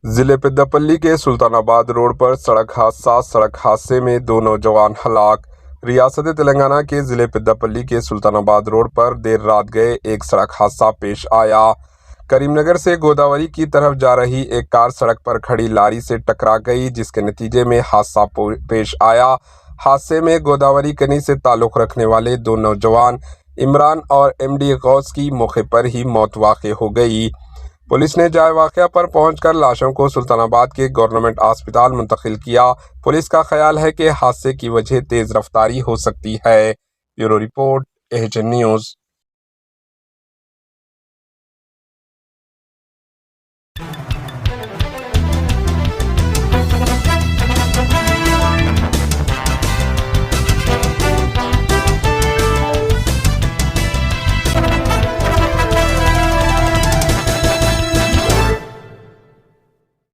जिले पेद्दापल्ली के सुल्तानाबाद रोड पर सड़क हादसे में 2 नौजवान हलाक। रियासत तेलंगाना के जिले पेद्दापल्ली के सुल्तानाबाद रोड पर देर रात गए एक सड़क हादसा पेश आया। करीमनगर से गोदावरी की तरफ जा रही एक कार सड़क पर खड़ी लारी से टकरा गई, जिसके नतीजे में हादसा पेश आया। हादसे में गोदावरी कनी से ताल्लुक रखने वाले 2 नौजवान इमरान और एमडी गौस की मौके पर ही मौत वाक़ हो गई। पुलिस ने जाए वाक़या पर पहुंचकर लाशों को सुल्तानाबाद के गवर्नमेंट अस्पताल मुंतकिल किया। पुलिस का ख्याल है कि हादसे की वजह तेज रफ्तारी हो सकती है। Bureau report, HN news.